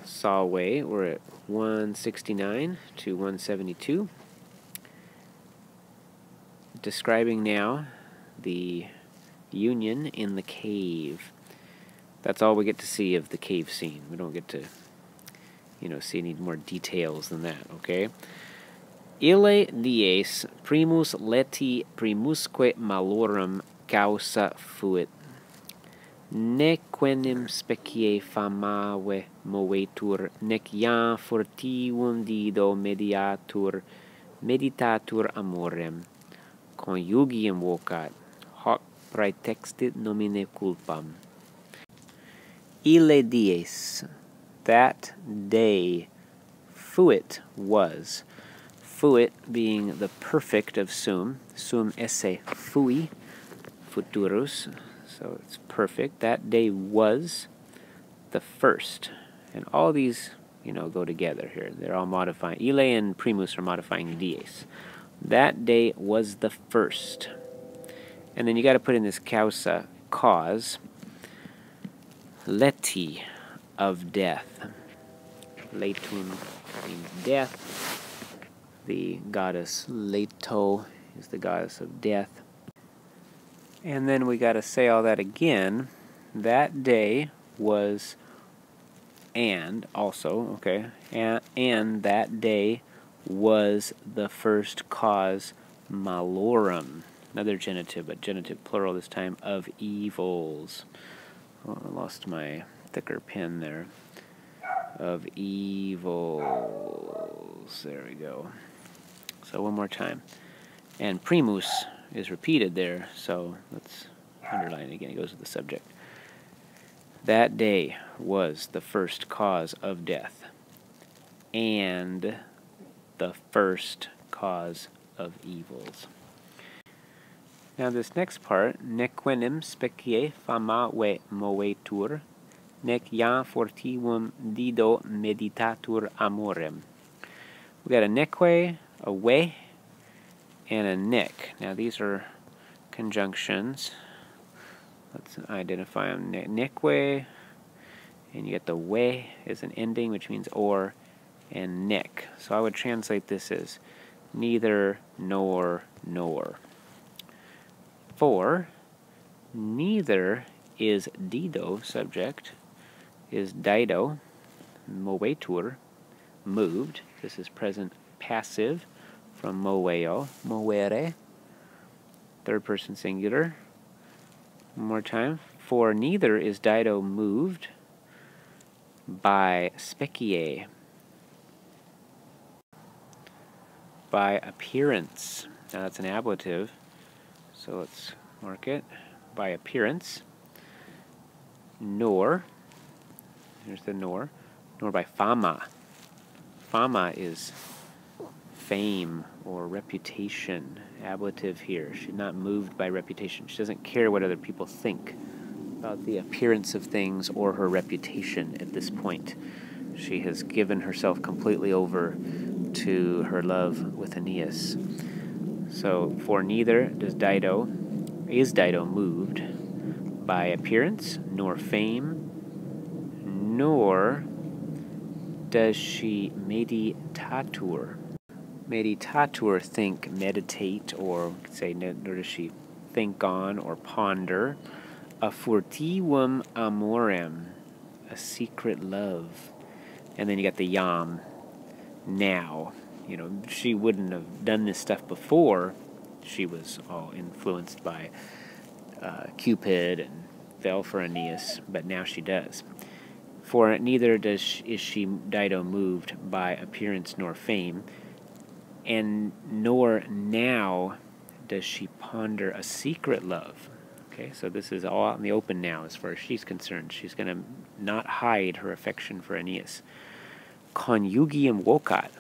saw away. We're at 169 to 172. Describing now the union in the cave. That's all we get to see of the cave scene. We don't get to, see any more details than that, okay? Ille dies primus leti primusque malorum causa fuit. Nequenim specie famave movetur, nec iam fortivum dido meditatur amorem. Conjugium vocat, hoc praetextit nomine culpam. Ille dies, that day, fuit was. Fuit being the perfect of sum esse fui, futurus, so it's perfect. That day was the first. And all these, go together here. They're all modifying. Ille and primus are modifying dies. That day was the first. And then you got to put in this causa, cause. Leti, of death. Letum means death. The goddess Leto is the goddess of death. And then we got to say all that again. That day was, and also, okay, and that day was the first cause malorum. Another genitive, but genitive plural this time, of evils. Oh, I lost my thicker pen there. Of evils. There we go. So one more time. And primus is repeated there, so let's underline it again. It goes with the subject. That day was the first cause of death, and the first cause of evils. Now this next part, nequenim specie famave movetur, nec iam fortivum dido meditatur amorem. We got a neque, a we, and a nec. Now these are conjunctions. Let's identify them. Neque, and you get the we as an ending, which means or, and nec. So I would translate this as neither, nor, nor. For neither is dido, subject, is dido, movetur, moved. This is present passive from moveo, movere, third person singular. One more time. For neither is dido moved by specie, by appearance. Now that's an ablative, so let's mark it. By appearance, nor, here's the nor by fama. Fama is fame or reputation, ablative here. She's not moved by reputation. She doesn't care what other people think about the appearance of things or her reputation at this point. She has given herself completely over to her love with Aeneas. So, for neither is Dido moved by appearance, nor fame, nor does she meditatur. Meditatur, think, meditate, or say, nor does she think on or ponder. A furtivum amorem, a secret love. And then you got the yam, now. She wouldn't have done this stuff before. She was all influenced by Cupid and fell for Aeneas, but now she does. For neither is she, Dido, moved by appearance nor fame, and nor now does she ponder a secret love. Okay, so this is all out in the open now as far as she's concerned. She's going to not hide her affection for Aeneas. Conjugium vocat.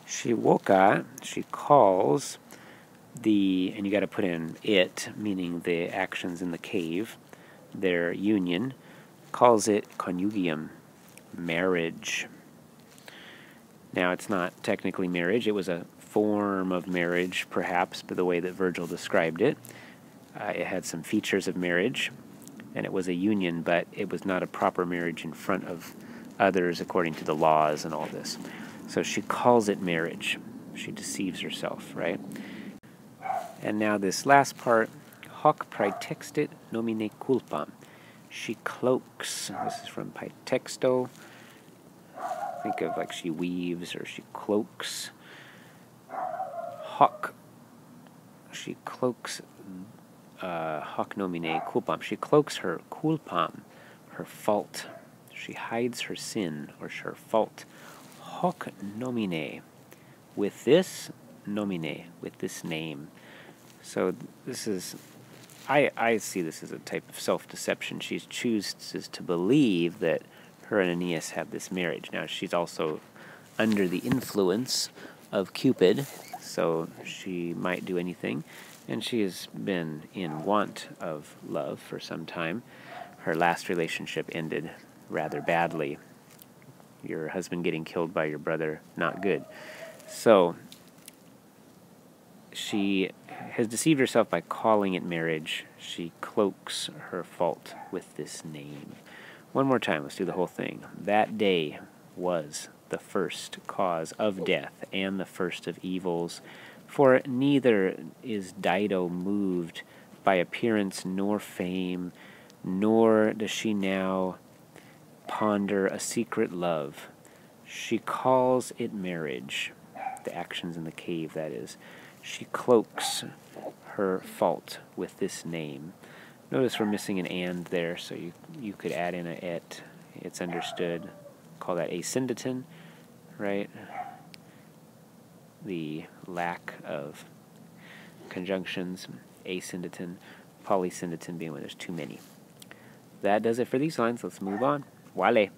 She calls the, and you got to put in it, meaning the actions in the cave, their union, calls it conjugium, marriage. Now, it's not technically marriage. It was a form of marriage, perhaps, by the way that Vergil described it. It had some features of marriage, and it was a union, but it was not a proper marriage in front of others according to the laws and all this. So she calls it marriage. She deceives herself, right? And now this last part, hoc praetextit nomine culpam. She cloaks. This is from Paetexto. Think of like she weaves or she cloaks. Hoc. She cloaks hoc nomine culpam. She cloaks her culpam, her fault. She hides her sin or her fault. Hoc nomine. With this nomine, with this name. So this is, I see this as a type of self-deception. She chooses to believe that her and Aeneas have this marriage. Now she's also under the influence of Cupid, so she might do anything. And she has been in want of love for some time. Her last relationship ended rather badly. Your husband getting killed by your brother, not good. So she has deceived herself by calling it marriage. She cloaks her fault with this name. One more time, let's do the whole thing. That day was the first cause of death and the first of evils, for neither is Dido moved by appearance nor fame, nor does she now ponder a secret love. She calls it marriage, the actions in the cave, that is. She cloaks her fault with this name. Notice we're missing an and there, so you could add in a et. It's understood. Call that asyndeton, right? The lack of conjunctions. Asyndeton, polysyndeton being when there's too many. That does it for these lines. Let's move on. Wale.